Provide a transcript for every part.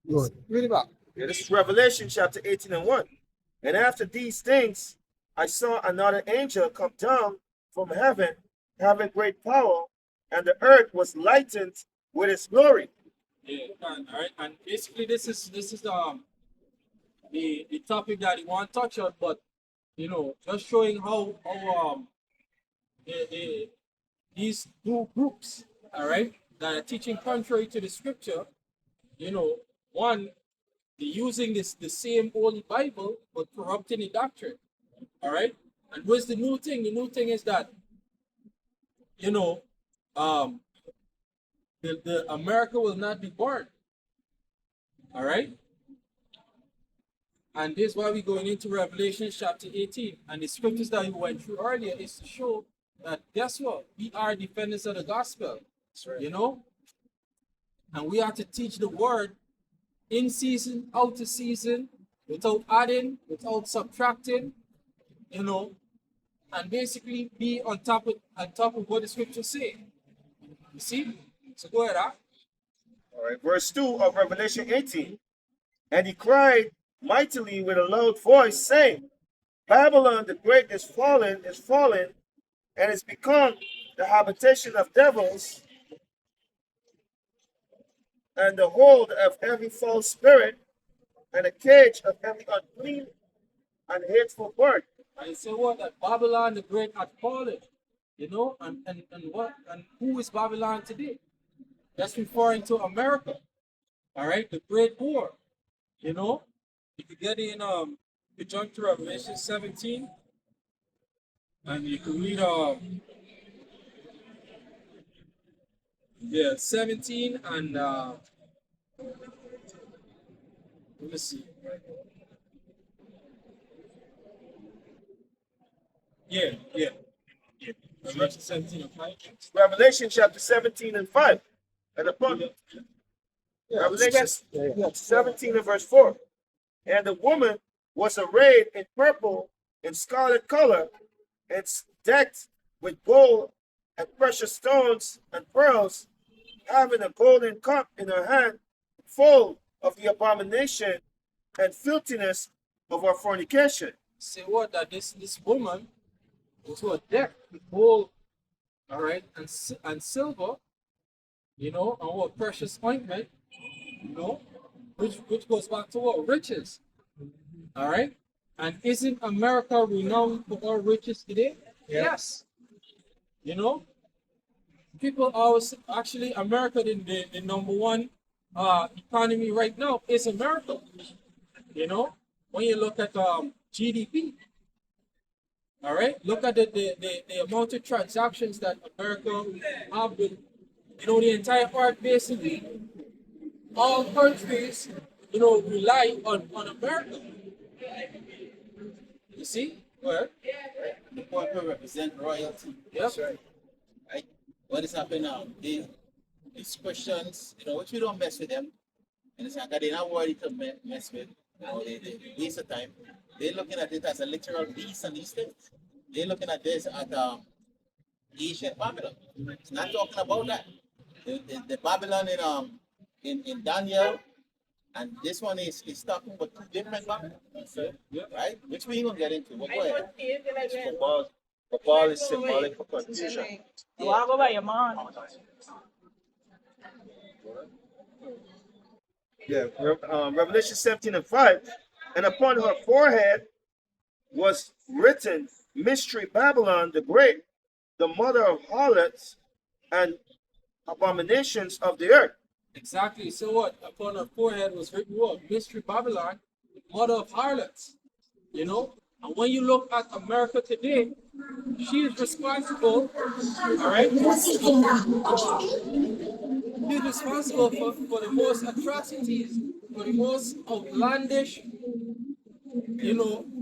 Good. Read it back. Yeah, this is Revelation chapter 18 and 1. And after these things, I saw another angel come down from heaven, having great power, and the earth was lightened with its glory. Yeah, all right. And basically, this is the topic that you want to touch on, but just showing how the, these two groups, all right, that are teaching contrary to the scripture, you know, one they're using the same Holy Bible but corrupting the doctrine, all right. And what's the new thing? The new thing is that you know, um, the America will not be born, all right. And this is why we're going into Revelation chapter 18. And the scriptures that we went through earlier is to show that guess what? We are defenders of the gospel. Right. And we are to teach the word in season, out of season, without adding, without subtracting, and basically be on top of what the scriptures say. You see? So go ahead, huh? All right, verse 2 of Revelation 18. And he cried mightily with a loud voice, saying, Babylon the great is fallen, and is become the habitation of devils, and the hold of every false spirit, and a cage of every unclean and hateful bird. I say what? That Babylon the great had fallen. And what? And who is Babylon today? That's referring to America. All right, the great war. You could get in you jump to Revelation 17, and you can read 17 and let me see. Yeah, yeah, yeah. Revelation 17 and 5. Revelation chapter 17 and 5. And upon Revelation 17 and verse 4. And the woman was arrayed in purple and scarlet color, and decked with gold and precious stones and pearls, having a golden cup in her hand, full of the abomination and filthiness of her fornication. Say what? That this woman was decked with gold, all right, and silver, and what precious ointment, which goes back to what riches. All right. And isn't America renowned for our riches today? Yeah. Yes. People always actually America the number one economy right now is America. When you look at GDP, all right, look at the amount of transactions that America have with the entire earth basically. All countries, rely on America. You see? Well, the people represent royalty. Yep. Right? What is happening now? These Christians, which we don't mess with them. And it's like they're not worried to mess with. They waste of time. They're looking at it as a literal beast and these things. They're looking at this at ancient Babylon. It's not talking about that. The Babylon in Daniel, and this one is talking about two different Babylons, right? Which we ain't gonna get into. But go ahead. Cabal is symbolic for confusion. Yeah, Revelation 17 and 5. And upon her forehead was written, Mystery Babylon the Great, the mother of harlots and abominations of the earth. Exactly. So what? Upon her forehead was written what? Mystery Babylon, mother of harlots. And when you look at America today, she is responsible, all right? She's responsible for the most atrocities, for the most outlandish,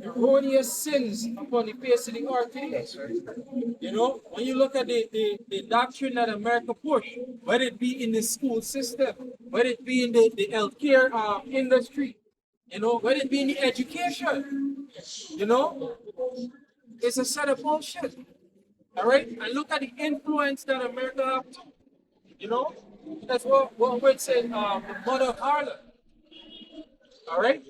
erroneous sins upon the face of the earth today. When you look at the doctrine that America pushed, whether it be in the school system, whether it be in the healthcare industry, whether it be in the education, it's a set of bullshit. All right? And look at the influence that America have too. That's what we're saying, the mother of harlot. All right.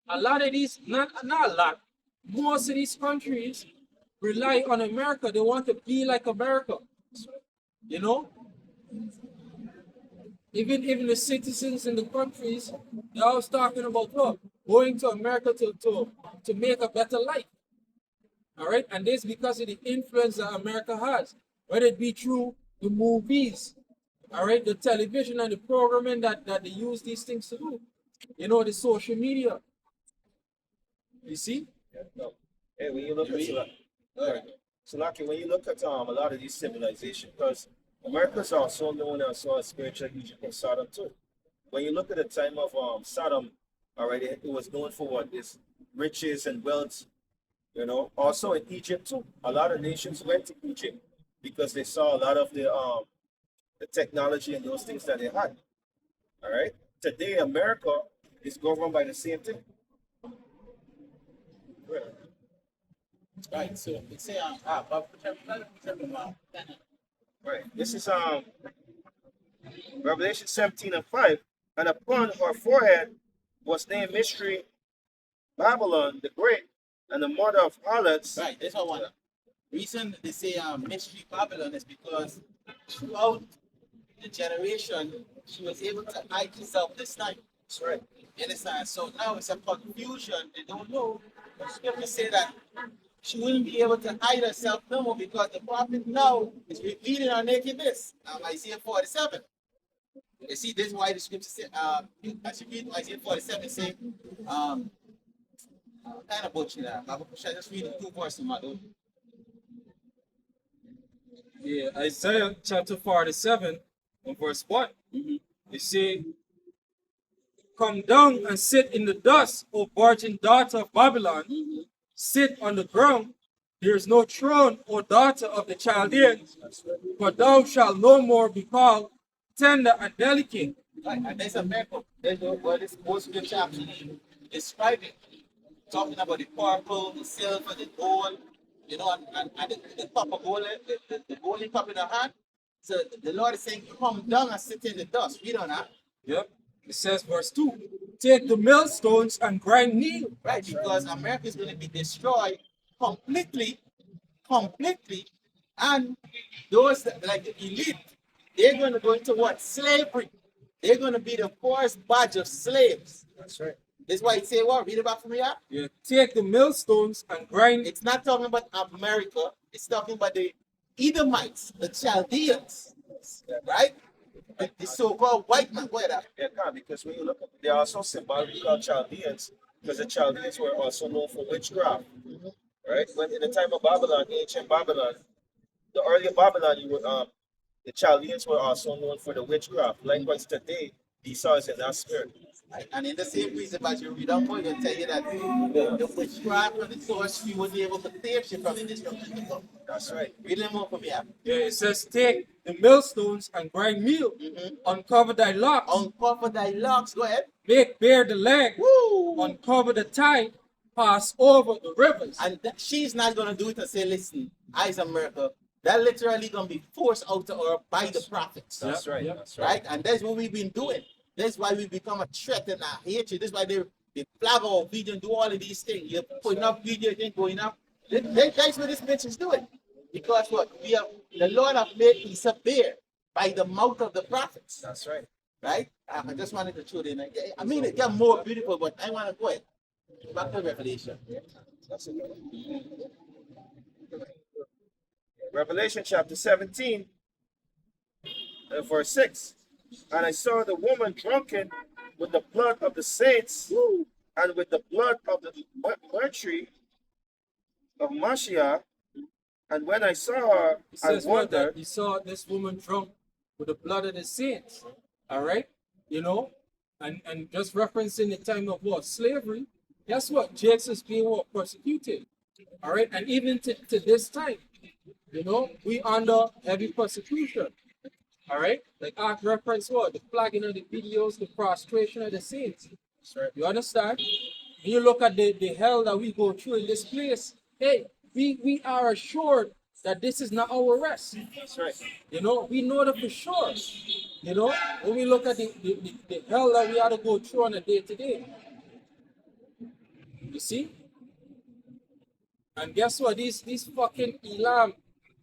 A lot of these, not a lot, most of these countries rely on America. They want to be like America. You know, even the citizens in the countries, they're always talking about what going to America to make a better life. All right, and this because of the influence that America has, whether it be through the movies, all right, the television and the programming that they use these things to do. You know, the social media. You see? No. Hey, when you look at Salaki, when you look at a lot of these civilizations, because America's also known as a spiritual Egypt and Sodom too. When you look at the time of Sodom, already it was known for what is riches and wealth. You know, also in Egypt too. A lot of nations went to Egypt because they saw a lot of the technology and those things that they had. All right. Today, America is governed by the same thing. Right. So it's say Right. This is Revelation 17:5. And upon her forehead was named Mystery Babylon the Great, and the mother of harlots. right. That's what one. Reason they say mystery Babylon is because throughout the generation she was able to hide herself this time. That's right. You understand? So now it's a confusion. They don't know. The scripture say that she wouldn't be able to hide herself no more because the prophet now is revealing her nakedness. Isaiah 47. You see, this is why the scripture say, as you read Isaiah 47, say, kind of butcher that. I just read the 2 verses, my dude. Yeah, Isaiah chapter 47 and verse 1. You see, come down and sit in the dust, O virgin daughter of Babylon. Sit on the ground. There is no throne, O daughter of the Chaldeans, for thou shalt no more be called tender and delicate. Right, and there's a miracle. There's what this whole scripture actually describing. Talking about the purple, the silver, the gold, you know, and the cup of gold, the golden cup in the hand. So the Lord is saying, come down and sit in the dust. Read on that. Yep. It says, verse 2, take the millstones and grind meal. Right, because America is going to be destroyed completely, completely. And those that, like the elite, they're going to go into what? Slavery. They're going to be the first batch of slaves. That's right. This is why it say what? Read it back from here. Yeah, take the millstones and grind. It's not talking about America. It's talking about the Edomites, the Chaldeans, right? The so-called white man. Go ahead. Yeah, God, because when you look at they are also symbolic called Chaldeans, because the Chaldeans were also known for witchcraft. Right? When in the time of Babylon, ancient Babylon, the earlier Babylon, the Chaldeans were also known for the witchcraft. Likewise today, Esau is in that spirit. Right? And in the same reason, as you read up, going to tell you that the witchcraft and the sorcery was able to save you from the destruction to come. That's right. Read them more from here. Yeah, it says, take the millstones and grind meal. Uncover thy locks. Uncover thy locks. Go ahead. Make bare the leg. Woo! Uncover the tide. Pass over the rivers. And she's not going to do it and say, listen, I's America. That literally going to be forced out to her by the prophets. That's right. Yep. That's right. Right? And that's what we've been doing. That's why we become a threat and a hatred. That's why they flag our video and do all of these things. You're putting up video, then going up. That's what this bitch is doing. Because what? The Lord have made peace up there by the mouth of the prophets. That's right. Right? I just wanted to show them. I mean, it got more beautiful, but I want to go ahead. Back to Revelation. That's it. Revelation chapter 17, verse 6. And I saw the woman drunken with the blood of the saints and with the blood of the martyr of Mashiach. And when I saw her, It I says what, that wondered. you saw this woman drunk with the blood of the saints. All right? You know? And just referencing the time of what? Slavery. Guess what? Jesus is being what? Persecuted. All right? And even to this time, you know, we under heavy persecution. All right? Like I reference what? The flagging of the videos, the prostration of the saints. You understand? When you look at the hell that we go through in this place, hey, we are assured that this is not our rest. That's right. You know, we know that for sure. You know, when we look at the hell that we had to go through on a day to day, you see? And guess what? These fucking Elam,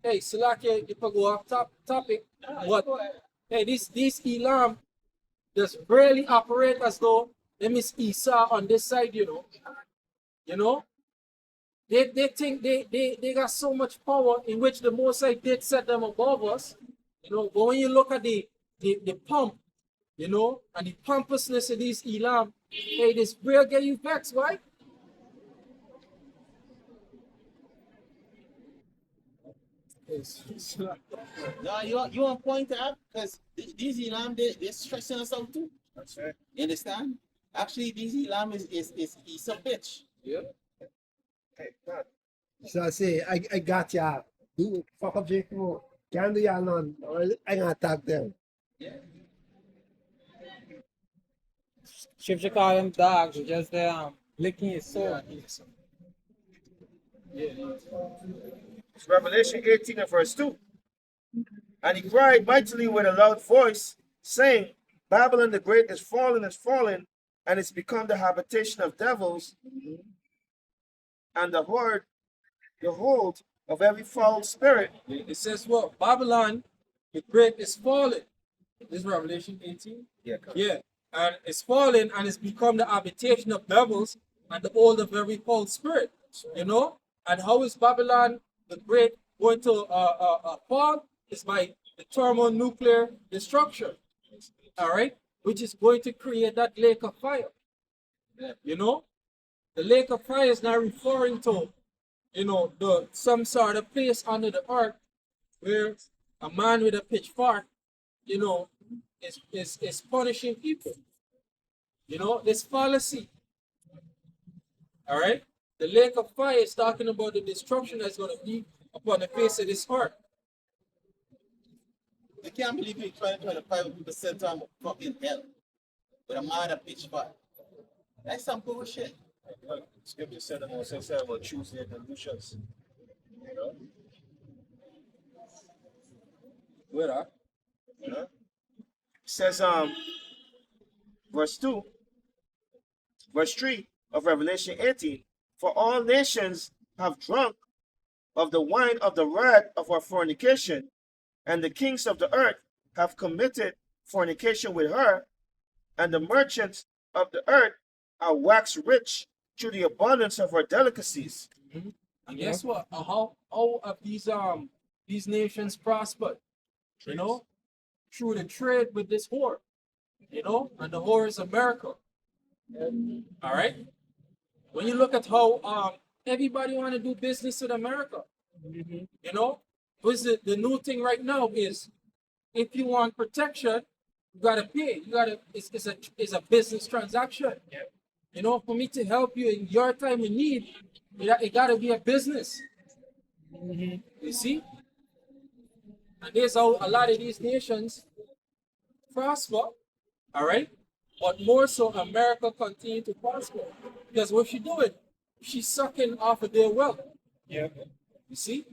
hey, Salakia, you can go off topic, but hey, these Elam just really operate as though them is Esau on this side, you know. You know? They think they got so much power in which the Mosai did set them above us. You know, but when you look at the pump, you know, and the pompousness of these Elam, hey, this will get you vexed, right? No, you want point to that because these Elam they're stressing us out too. That's right. You understand? Actually, these Elam is a bitch. Yeah. Hey, God. So I say, I got ya. Do fuck up Jake mo. Can't do ya none. Or I gonna attack them. Scripture call them dogs, just licking his soul. It's Revelation 18 and verse 2. And he cried mightily with a loud voice, saying, Babylon the Great is fallen, and it's become the habitation of devils, and the hold of every foul spirit. It says what? Babylon, the great is fallen. This is Revelation 18. Yeah, come on. Yeah. And it's fallen and it's become the habitation of devils and the hold of every foul spirit. You know? And how is Babylon the great going to fall? It's by the thermonuclear destruction. All right? Which is going to create that lake of fire. You know? The lake of fire is now referring to, you know, some sort of place under the earth where a man with a pitchfork, you know, is punishing people. You know, this fallacy. All right? The lake of fire is talking about the destruction that's going to be upon the face of this earth. I can't believe you 20-25 people sent on fucking hell with a man of pitchfork. That's some bullshit. Look, Scripture said about choosing the illusions. You know? Where are? You know? It says verse 2, verse 3 of Revelation 18, for all nations have drunk of the wine of the wrath of our fornication, and the kings of the earth have committed fornication with her, and the merchants of the earth are waxed rich through the abundance of her delicacies. And guess what? How have these nations prospered? You know, through the trade with this whore. You know, and the whore is America. All right. When you look at how everybody want to do business with America, you know, what's the new thing right now is if you want protection, you gotta pay. You gotta. It's a business transaction. You know, for me to help you in your time of need, it gotta be a business. You see? And there's how a lot of these nations prosper, all right? But more so, America continue to prosper. Because what she doing, she's sucking off of their wealth. Yeah. You see?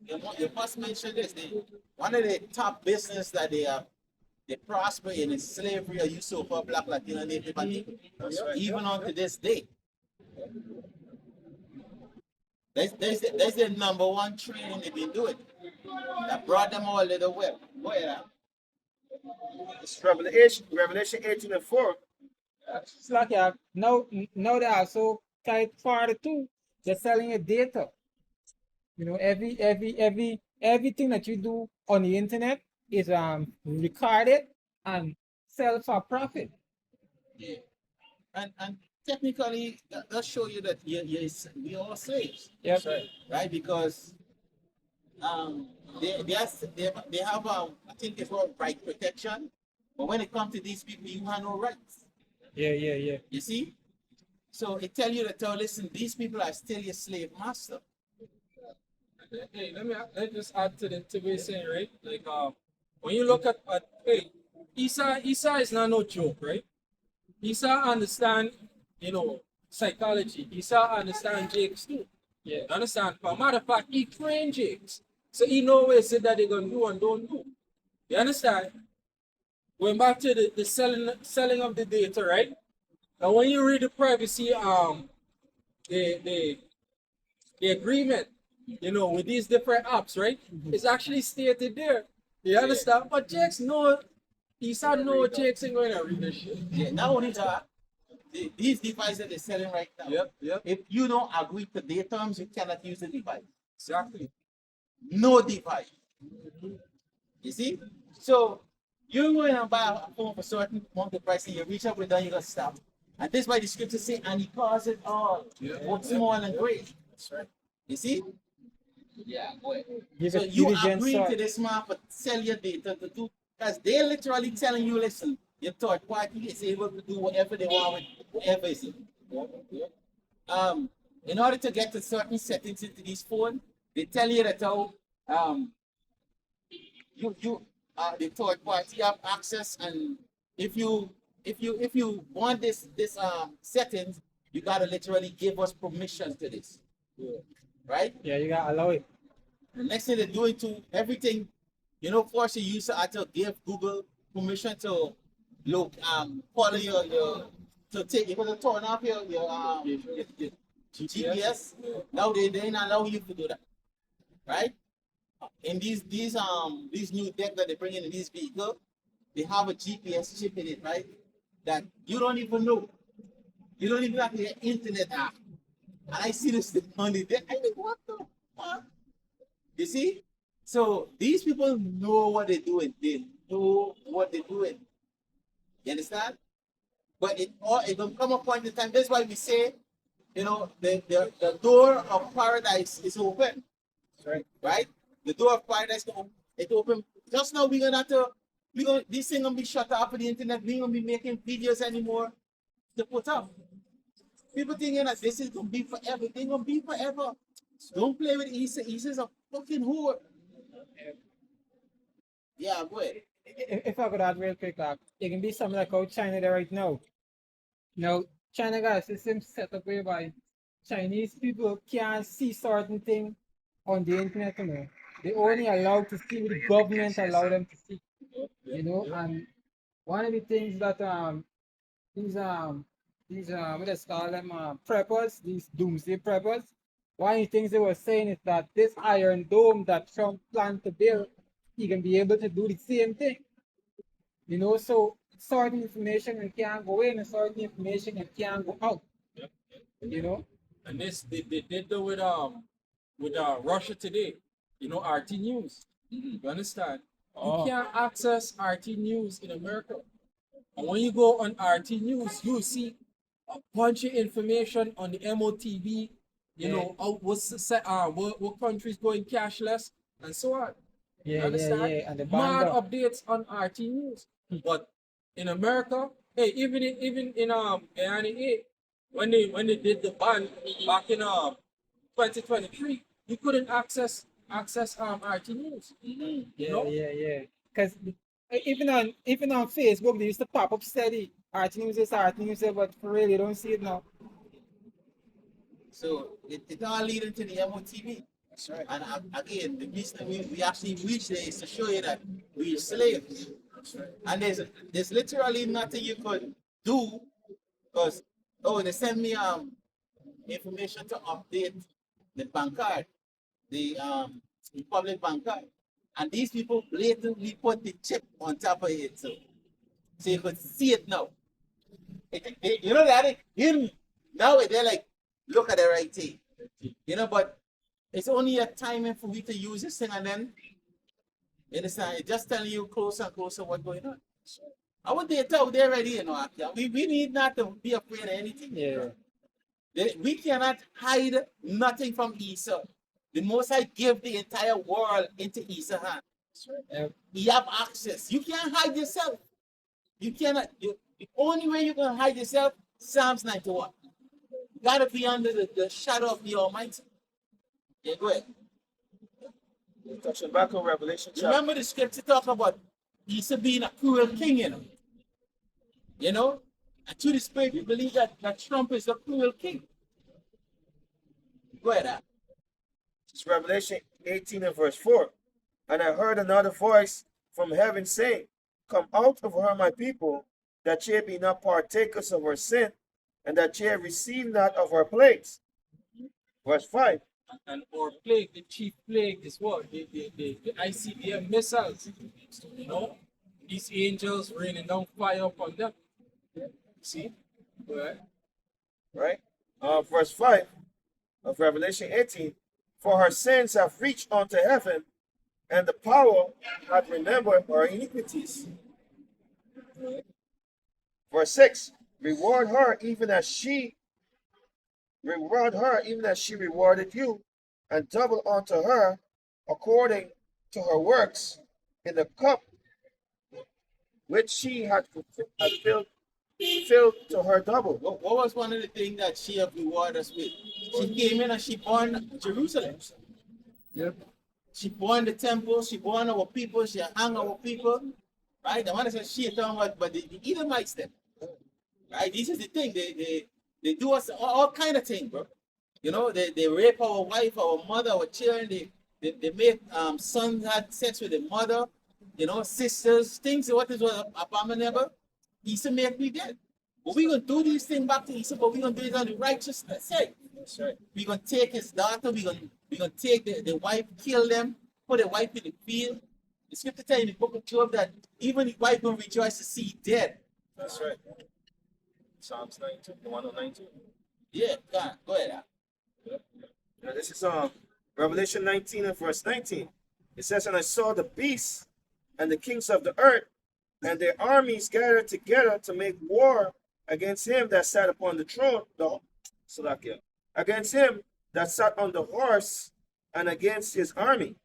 You must mention this. One of the top business that they prosper in is slavery or use of black Latino Native people. Even on to this day. That's the number one training they've been doing. That brought them all the way. Go ahead. It's Revelation 18 and 4. It's like now they also type further too. They're selling your data. You know, everything that you do on the internet is recorded and sell for profit. Yeah. And technically that show you that we are all slaves. Yep. Right? Because they have I think it's called right protection. But when it comes to these people, you have no rights. Yeah. You see? So it tell you that listen, these people are still your slave master. Hey, let me just add to what you're saying, right? Like, when you look at hey, Esau is not no joke, right? Esau understand, you know, psychology. Esau understand Jakes too. Yeah. You understand? For a matter of fact, he trained Jakes. So he know what it that they're gonna do and don't do. You understand? Going back to the selling of the data, right? Now when you read the privacy the the agreement, with these different apps, right? It's actually stated there. You understand? But Jakes know he said no Jakes ain't gonna read this shit. Yeah, not only that, these devices that they're selling right now, Yep. if you don't agree to their terms, you cannot use the device. Exactly. No device. You see? So you're going to buy a phone for certain amount of price and you reach up with them, you're going to stop. And this is why the scripture say, and he calls it all. Both small and great. That's right. You see? Yeah, boy. Give So it you diligence, agree sir. to this man for sell your data to do, because they're literally telling you, listen, your third party is able to do whatever they want with whatever is it. In order to get to certain settings into these phones, they tell you that you the third party have access, and if you want this settings, you gotta literally give us permission to this, right? Yeah, you gotta allow it. The next thing they're doing to everything, force the user to give Google permission to look follow your to take you're gonna turn off your GPS. Now they not allow you to do that, right? In these new decks that they bring in these vehicles, they have a GPS chip in it, right? That you don't even know. You don't even have the internet app. And I see this thing on the deck. I think, what the fuck? You see? So these people know what they're doing. They know what they're doing. You understand? But it will come a point in time. That's why we say, the door of paradise is open. Right? The door of paradise is open. Just now we're gonna have to this thing gonna be shut off of the internet. We ain't gonna be making videos anymore to put up. People thinking that this is gonna be forever. It ain't gonna be forever. Don't play with Issa. Issa's a fucking whore. Yeah, boy. If I could add real quick, it can be something like how China there right now. Now, China got a system set up whereby Chinese people can't see certain things on the internet, They only allowed to see what the government allow them to see, and one of the things that these what they call them preppers, these doomsday preppers, one of the things they were saying is that this iron dome that Trump planned to build, he can be able to do the same thing. So certain information can't go in and certain information can't go out. And this they did that with Russia Today, RT News. You understand? You can't access RT News in America. And when you go on RT News, you see a bunch of information on the MOTV, what countries going cashless and so on. You understand? And the Mad band updates on RT News. But in America, hey, even in Guyana 8, when they did the ban back in 2023, you couldn't access RT News. Yeah. Because even on Facebook, they used to pop up steady. Art news is art news, but for real, you don't see it now. So it all leading to the MOTV. That's right. And again, the reason we actually reach there is to show you that we're slaves. That's right. And there's literally nothing you could do because they send me information to update the bank card, the public bank card. And these people blatantly put the chip on top of it so you could see it now. You know that now they're like, look at the right thing. But it's only a timing for we to use this thing, and then you understand, it's just telling you closer and closer what's going on. Our data out there already, we need not to be afraid of anything. Yeah. We cannot hide nothing from Esau. The Most High give the entire world into Esau's hand. You have access. You can't hide yourself. You cannot. The only way you can hide yourself, Psalms 91. You gotta be under the shadow of the Almighty. Yeah, go ahead. Touching back on Revelation chapter. Remember the scripture talk about Esau being a cruel king, And to the spirit, you believe that Trump is a cruel king. Go ahead, It's Revelation 18 and verse 4. And I heard another voice from heaven saying, Come out of her, my people, that ye be not partakers of her sin, and that ye receive not of her plagues. Verse 5. And our plague, the chief plague is what? The ICBM missiles. You know, these angels raining down fire upon them. See? Right? Right? Verse 5 of Revelation 18. For her sins have reached unto heaven, and the power hath remembered her iniquities. Verse 6. Reward her even as she rewarded you, and double unto her according to her works in the cup which she had filled to her double. What was one of the things that she have rewarded us with? She came in and she burned Jerusalem. Yep. She burned the temple, she burned our people, she hung our people. Right? The one that says she talking about, but the Edomites them. Right? This is the thing. They do us all kind of thing, bro. You know, they rape our wife, our mother, our children. They make sons had sex with the mother, you know, sisters, things what is what abominable. He said, make me dead. But we're gonna do these things back to Esau, but we're gonna do it on the righteousness side. That's right. We're gonna take his daughter, we're gonna take the wife, kill them, put the wife in the field. The scripture tells in the book of Job that even the wife will rejoice to see dead. That's right. Psalms 92, the 192. Yeah, go ahead. Now this is Revelation 19 and verse 19. It says, And I saw the beasts and the kings of the earth, and their armies gathered together to make war against him that sat upon the throne, against him that sat on the horse, and against his army.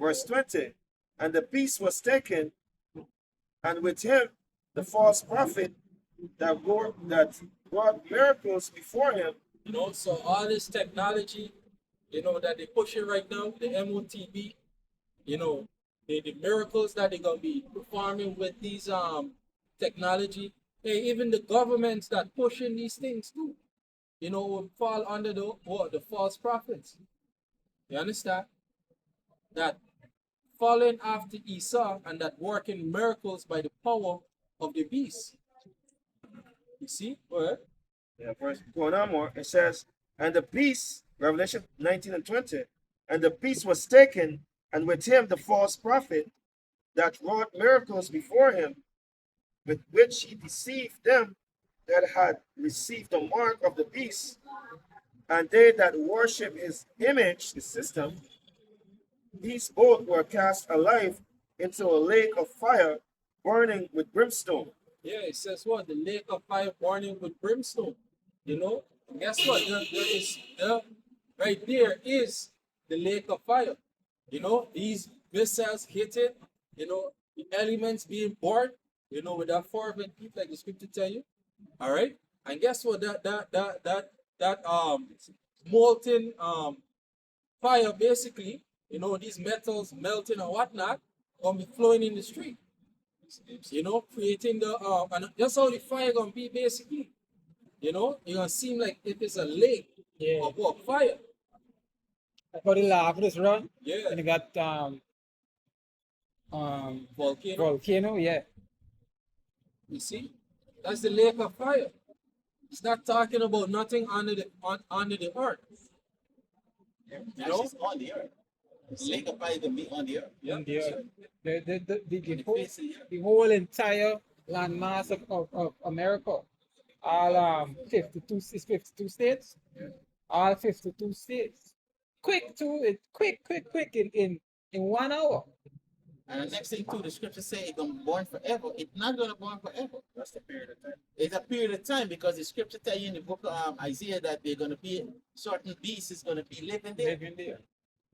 Verse 20. And the beast was taken, and with him the false prophet that wrought miracles before him. You know, so all this technology, you know, that they're pushing right now, the MOTB, you know, the miracles that they're gonna be performing with these technology. Hey, even the governments that pushing these things too, you know, will fall under the false prophets. You understand? That following after Esau and that working miracles by the power of the beast. You see? What? Yeah, verse going on more, it says, And the beast, Revelation 19 and 20, and the beast was taken, and with him the false prophet that wrought miracles before him, with which he deceived them that had received the mark of the beast, and they that worship his image, the system. These both were cast alive into a lake of fire burning with brimstone. Yeah, it says what? The lake of fire burning with brimstone. You know? And guess what? Right there is the lake of fire. You know, these missiles hit it, you know, the elements being born, you know, with that fervent heat, like the scripture tell you. All right. And guess what? That molten fire, basically, you know, these metals melting and whatnot, gonna be flowing in the street. You know, creating the and that's how the fire gonna be basically. You know, it's gonna seem like it is a lake of what? Fire. That's how they laugh this run. Yeah. And you got volcano, yeah. You see? That's the lake of fire. It's not talking about nothing under the earth. You know, on the earth. The lake of fire gonna be on the earth. Yeah. The whole entire landmass of America. All 52 states. All 52 states. Quick in 1 hour. And the next thing too, the scripture say it's gonna burn forever. It's not gonna burn forever. That's the period of time. It's a period of time because the scripture tell you in the book of Isaiah that they're gonna be certain beasts is gonna be living there.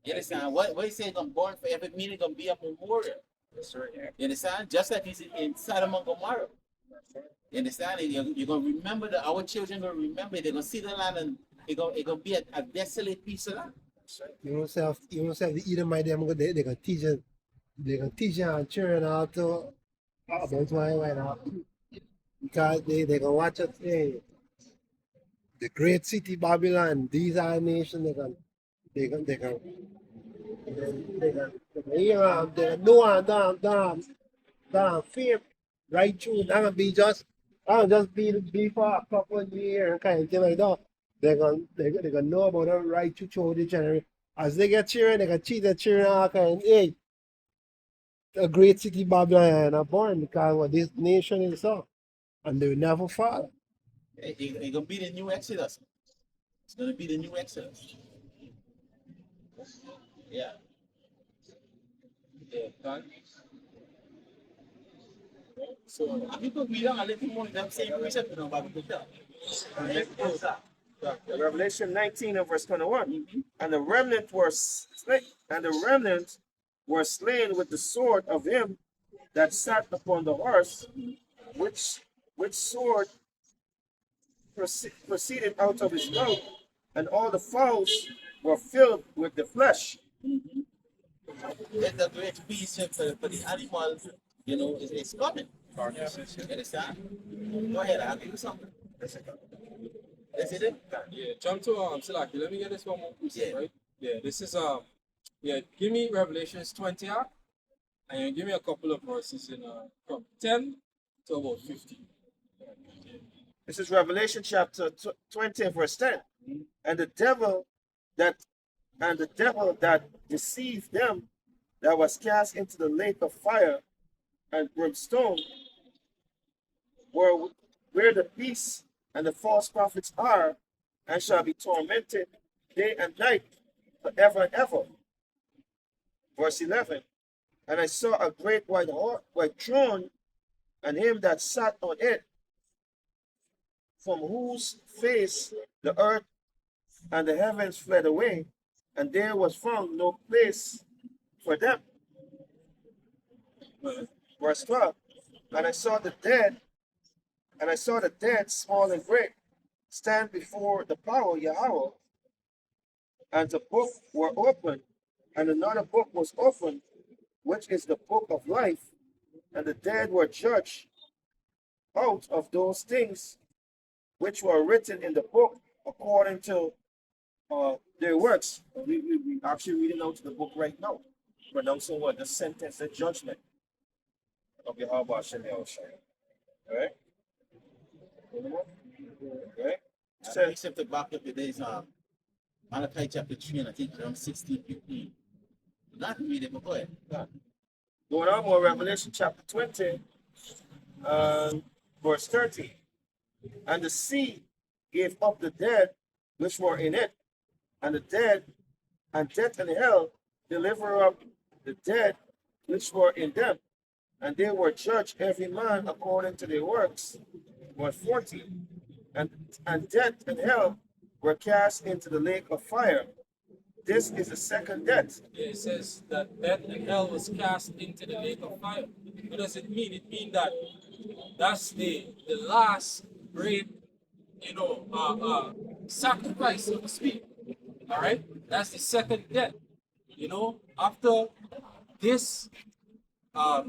You understand? What you say it's gonna burn forever, meaning it's gonna be a memorial. That's right. Yeah. You understand? Just like it's in Sodom and Gomorrah. You understand? You're gonna remember that our children gonna remember it. They're gonna see the land and it's gonna be a desolate piece of land. You don't say the Edomite them they can teach it. They can teach you and children how to about why now. Because they can watch it, hey, the great city Babylon, these are nations they can they can they can know and damn fame right through. That can just be for a couple of years and kind of thing like that. They can know about it right through the generation. As they get children, they can teach their children how kind of, hey, a great city Babylon are born because what this nation is so. And they will never fall. It's gonna be the new Exodus. It's gonna be the new Exodus. Yeah. Yeah, done. So people read a little more than same precept, you know, but we tell. Revelation 19 and verse 21. And the remnant were slain with the sword of him that sat upon the horse, which sword proceeded out of his mouth, and all the fowls were filled with the flesh. There's a great feast for the animals, you know, it's coming. You understand? Go ahead, I'll give you something. Is it? Yeah, jump to Silaki. Let me get this one more piece, Yeah. right? Yeah, this is yeah, give me Revelations 20 and you give me a couple of verses in from 10 to about 15. This is Revelation chapter 20 verse 10. And the devil that deceived them that was cast into the lake of fire and brimstone, where the beast and the false prophets are, and shall be tormented day and night forever and ever. Verse 11. And I saw a great white throne, and him that sat on it, from whose face the earth and the heavens fled away, and there was found no place for them. Verse 12. And I saw the dead, small and great, stand before the power of Yahweh, and the book were opened, and another book was opened, which is the book of life, and the dead were judged out of those things which were written in the book according to their works. We actually reading out the book right now, pronouncing what the sentence, the judgment of Yahweh Shem Yahushua. All right. Okay. So, except the back of the days, Malachi chapter 3, and I think around 16, 15. Not read it, but go ahead. Going on more, Revelation chapter 20, verse 13. And the sea gave up the dead which were in it, and the dead, and death and hell deliver up the dead which were in them, and they were judged every man according to their works. Verse 14. And death and hell were cast into the lake of fire. This is the second death. Yeah, it says that death and hell was cast into the lake of fire. What does it mean? It means that that's the last great, sacrifice, so to speak. All right, that's the second death. After this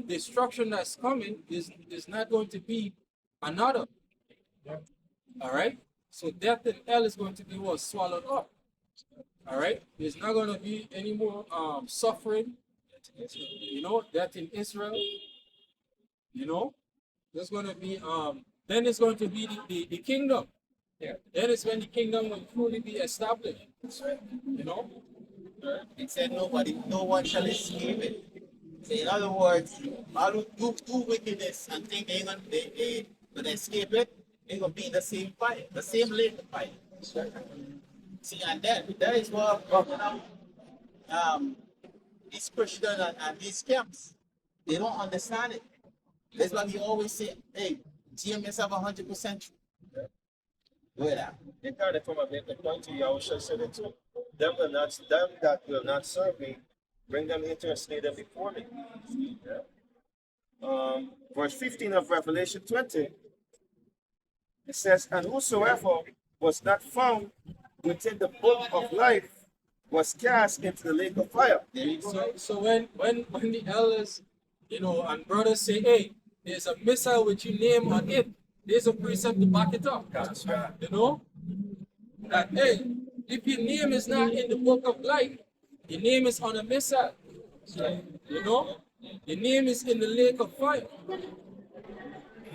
destruction that's coming, is not going to be another. All right, so death and hell is going to be what swallowed up. All right, there's not going to be any more suffering. Death in Israel. There's going to be then it's going to be the kingdom. Yeah. Then it's when the kingdom will fully be established. It said no one shall escape it. So in other words, all who do wickedness and think they gonna escape it, they're gonna be in the same fire, the same lake of fire. See, and that is what these Christians and these camps, they don't understand it. That's why we always say, hey, GMS have 100% true. Go ahead. They got it from a making point to Yahushua said it too. Them that will not serve me, bring them here to and slay them before me. Yeah. Verse 15 of Revelation 20. It says, and whosoever was not found within the book of life was cast into the lake of fire. So when the elders, and brothers say, hey, there's a missile with your name on it, there's a precept to back it up. That's right. That hey, If your name is not in the book of life, your name is on a missile. You know? Your name is in the lake of fire.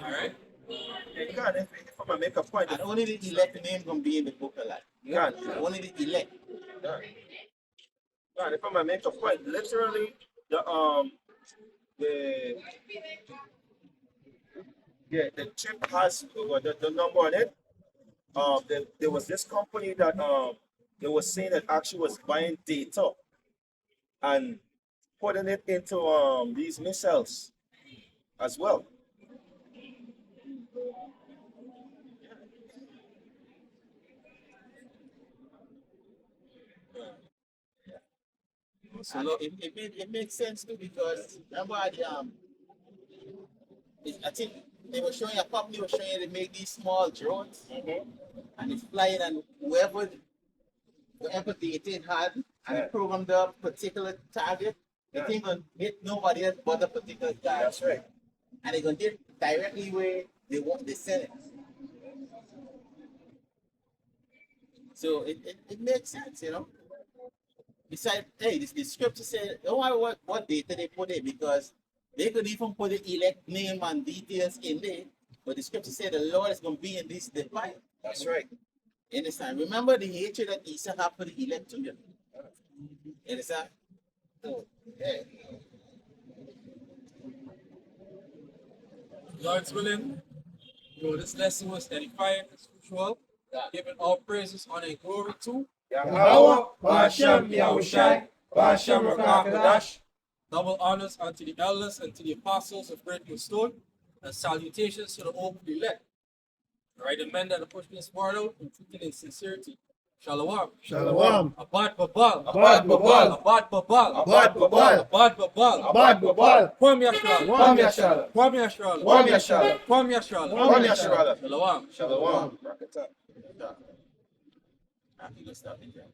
Alright? You can, if I'm gonna make a point, And only the elect name gonna be in the book of life. you can. Only the elect. God, if I'm gonna make a point, literally, the the chip has the number on it. There was this company that they was saying that actually was buying data and putting it into these missiles as well. So And look, it makes sense too because remember I think they were showing a company was showing you they make these small drones and it's flying and whoever data it had and it programmed the particular target, it ain't gonna hit nobody else but the particular target. That's right. And they're gonna hit directly where they send it. So it makes sense, you know. Besides, hey, the scripture said, don't worry what data they put in because they could even put the elect name and details in there. But the scripture said the Lord is going to be in this defile. That's right. You understand? Remember the hatred that Esau had for the elect too. You understand? So, yeah. Lord's willing, this lesson was edifying as usual. Giving all praises, honor, and glory to Yahweh, Bashem, Yahushai, Bashem, Rakakadash. double honors unto the elders and to the apostles of Great Stone, and salutations to the open elect. Right, the men that are pushing this word out and treating in sincerity. Shalom. Shalom. Abad Babal. Abad Babal. Abad Babal. Abad Babal. Abad Babal. Abad Babal. Kwam Yashral. Kwam Yashral. Kwam Yashral. Kwam Yashral. Kwam Yashral. Kwam Yashral. Shalom. Shalom. Rakata. I think we'll stop it there.